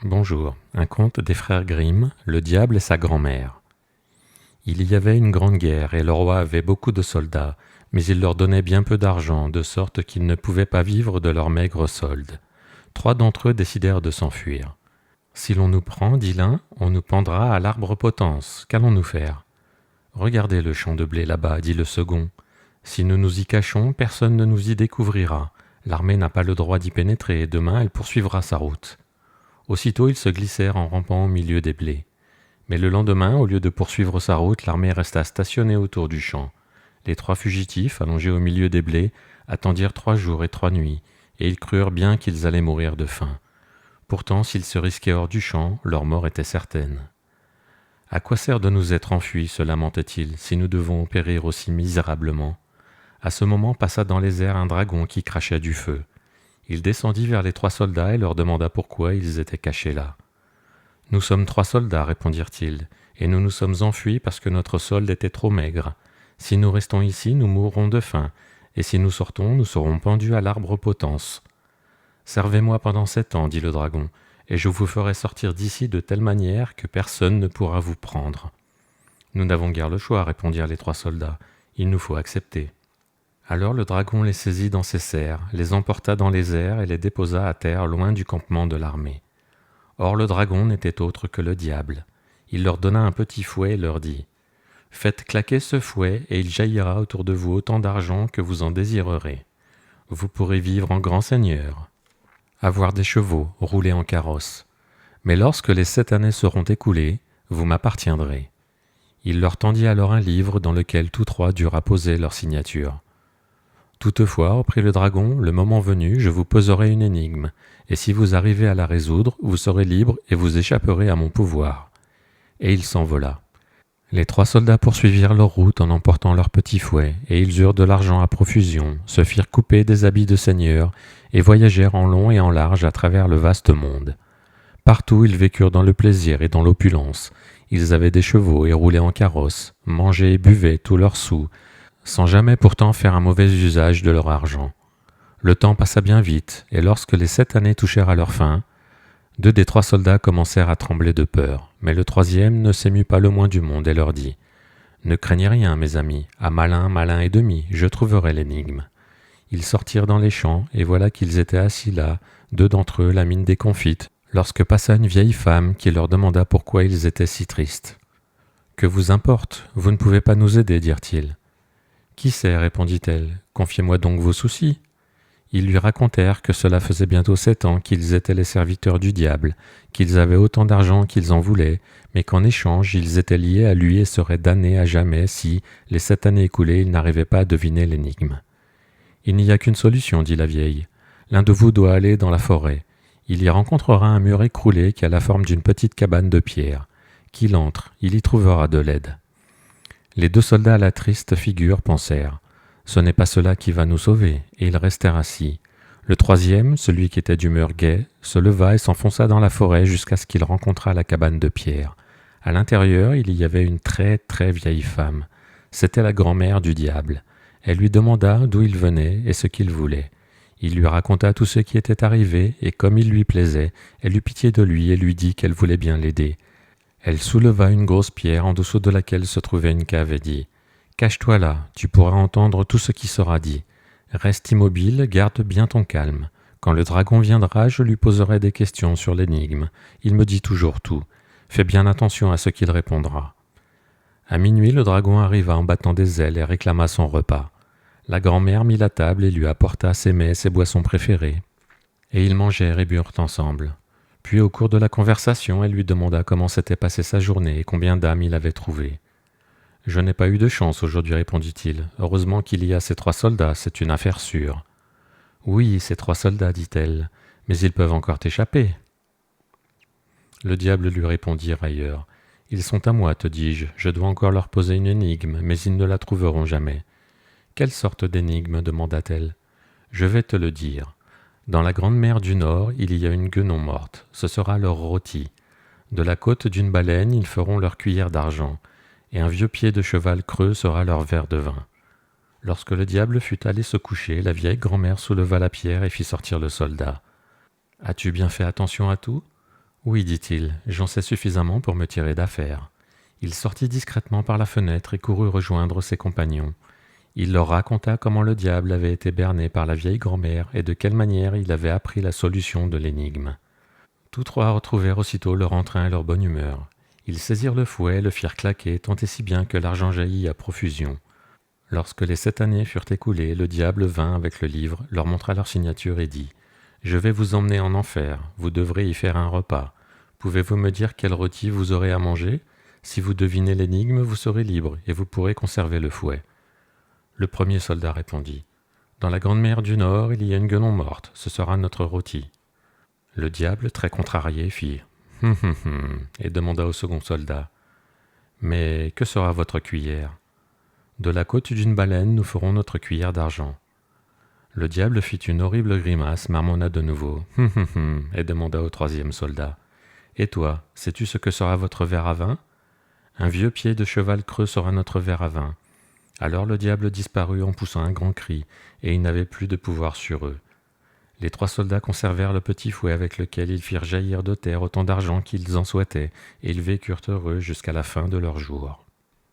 Bonjour, un conte des frères Grimm, le diable et sa grand-mère. Il y avait une grande guerre et le roi avait beaucoup de soldats, mais il leur donnait bien peu d'argent, de sorte qu'ils ne pouvaient pas vivre de leurs maigres soldes. 3 d'entre eux décidèrent de s'enfuir. Si l'on nous prend, dit l'un, on nous pendra à l'arbre potence. Qu'allons-nous faire? Regardez le champ de blé là-bas, dit le second. Si nous nous y cachons, personne ne nous y découvrira. L'armée n'a pas le droit d'y pénétrer et demain elle poursuivra sa route. Aussitôt ils se glissèrent en rampant au milieu des blés. Mais le lendemain, au lieu de poursuivre sa route, l'armée resta stationnée autour du champ. Les 3 fugitifs, allongés au milieu des blés, attendirent 3 jours et 3 nuits, et ils crurent bien qu'ils allaient mourir de faim. Pourtant, s'ils se risquaient hors du champ, leur mort était certaine. « À quoi sert de nous être enfuis, se lamentait-il, si nous devons périr aussi misérablement ?» À ce moment passa dans les airs un dragon qui crachait du feu. Il descendit vers les 3 soldats et leur demanda pourquoi ils étaient cachés là. « Nous sommes 3 soldats, répondirent-ils, et nous nous sommes enfuis parce que notre solde était trop maigre. Si nous restons ici, nous mourrons de faim, et si nous sortons, nous serons pendus à l'arbre potence. »« Servez-moi pendant 7 ans, dit le dragon, et je vous ferai sortir d'ici de telle manière que personne ne pourra vous prendre. »« Nous n'avons guère le choix, répondirent les 3 soldats, il nous faut accepter. » Alors le dragon les saisit dans ses serres, les emporta dans les airs et les déposa à terre loin du campement de l'armée. Or le dragon n'était autre que le diable. Il leur donna un petit fouet et leur dit « Faites claquer ce fouet et il jaillira autour de vous autant d'argent que vous en désirerez. Vous pourrez vivre en grand seigneur, avoir des chevaux, rouler en carrosse. Mais lorsque les 7 années seront écoulées, vous m'appartiendrez. » Il leur tendit alors un livre dans lequel tous 3 durent apposer leur signature. « Toutefois, reprit le dragon, le moment venu, je vous poserai une énigme, et si vous arrivez à la résoudre, vous serez libre et vous échapperez à mon pouvoir. » Et il s'envola. Les 3 soldats poursuivirent leur route en emportant leurs petits fouets, et ils eurent de l'argent à profusion, se firent couper des habits de seigneur, et voyagèrent en long et en large à travers le vaste monde. Partout ils vécurent dans le plaisir et dans l'opulence. Ils avaient des chevaux et roulaient en carrosse, mangeaient et buvaient tous leurs sous, sans jamais pourtant faire un mauvais usage de leur argent. Le temps passa bien vite, et lorsque les 7 années touchèrent à leur fin, 2 des 3 soldats commencèrent à trembler de peur, mais le 3e ne s'émut pas le moins du monde et leur dit « Ne craignez rien, mes amis, à malin, malin et demi, je trouverai l'énigme. » Ils sortirent dans les champs, et voilà qu'ils étaient assis là, 2 d'entre eux la mine déconfite, lorsque passa une vieille femme qui leur demanda pourquoi ils étaient si tristes. « Que vous importe, vous ne pouvez pas nous aider, dirent-ils. »« Qui sait, répondit-elle, confiez-moi donc vos soucis. » Ils lui racontèrent que cela faisait bientôt 7 ans qu'ils étaient les serviteurs du diable, qu'ils avaient autant d'argent qu'ils en voulaient, mais qu'en échange ils étaient liés à lui et seraient damnés à jamais si, les 7 années écoulées, ils n'arrivaient pas à deviner l'énigme. « Il n'y a qu'une solution, dit la vieille. L'un de vous doit aller dans la forêt. Il y rencontrera un mur écroulé qui a la forme d'une petite cabane de pierre. Qu'il entre, il y trouvera de l'aide. » Les 2 soldats à la triste figure pensèrent « Ce n'est pas cela qui va nous sauver », et ils restèrent assis. Le 3e, celui qui était d'humeur gaie, se leva et s'enfonça dans la forêt jusqu'à ce qu'il rencontrât la cabane de pierre. À l'intérieur, il y avait une très très vieille femme. C'était la grand-mère du diable. Elle lui demanda d'où il venait et ce qu'il voulait. Il lui raconta tout ce qui était arrivé, et comme il lui plaisait, elle eut pitié de lui et lui dit qu'elle voulait bien l'aider. Elle souleva une grosse pierre en dessous de laquelle se trouvait une cave et dit « Cache-toi là, tu pourras entendre tout ce qui sera dit. Reste immobile, garde bien ton calme. Quand le dragon viendra, je lui poserai des questions sur l'énigme. Il me dit toujours tout. Fais bien attention à ce qu'il répondra. » À minuit, le dragon arriva en battant des ailes et réclama son repas. La grand-mère mit la table et lui apporta ses mets et ses boissons préférées. Et ils mangèrent et burent ensemble. Puis au cours de la conversation, elle lui demanda comment s'était passée sa journée et combien d'âmes il avait trouvées. « Je n'ai pas eu de chance aujourd'hui, répondit-il. Heureusement qu'il y a ces 3 soldats, c'est une affaire sûre. »« Oui, ces 3 soldats, dit-elle, mais ils peuvent encore t'échapper. » Le diable lui répondit railleur. « Ils sont à moi, te dis-je. Je dois encore leur poser une énigme, mais ils ne la trouveront jamais. »« Quelle sorte d'énigme » demanda-t-elle. « Je vais te le dire. Dans la grande mer du Nord, il y a une guenon morte. Ce sera leur rôti. De la côte d'une baleine, ils feront leur cuillère d'argent. Et un vieux pied de cheval creux sera leur verre de vin. » Lorsque le diable fut allé se coucher, la vieille grand-mère souleva la pierre et fit sortir le soldat. « As-tu bien fait attention à tout ? » « Oui, dit-il, j'en sais suffisamment pour me tirer d'affaire. Il sortit discrètement par la fenêtre et courut rejoindre ses compagnons. Il leur raconta comment le diable avait été berné par la vieille grand-mère et de quelle manière il avait appris la solution de l'énigme. Tous trois retrouvèrent aussitôt leur entrain et leur bonne humeur. Ils saisirent le fouet et le firent claquer tant et si bien que l'argent jaillit à profusion. Lorsque les 7 années furent écoulées, le diable vint avec le livre, leur montra leur signature et dit « Je vais vous emmener en enfer, vous devrez y faire un repas. Pouvez-vous me dire quel rôti vous aurez à manger? Si vous devinez l'énigme, vous serez libre et vous pourrez conserver le fouet. » Le premier soldat répondit « Dans la grande mer du Nord, il y a une guenon morte, ce sera notre rôti. » Le diable, très contrarié, fit « et demanda au second soldat « Mais que sera votre cuillère ?» De la côte d'une baleine, nous ferons notre cuillère d'argent. Le diable fit une horrible grimace, marmonna de nouveau « et demanda au troisième soldat « Et toi, sais-tu ce que sera votre verre à vin ? Un vieux pied de cheval creux sera notre verre à vin. » Alors le diable disparut en poussant un grand cri, et ils n'avaient plus de pouvoir sur eux. Les 3 soldats conservèrent le petit fouet avec lequel ils firent jaillir de terre autant d'argent qu'ils en souhaitaient, et ils vécurent heureux jusqu'à la fin de leurs jours.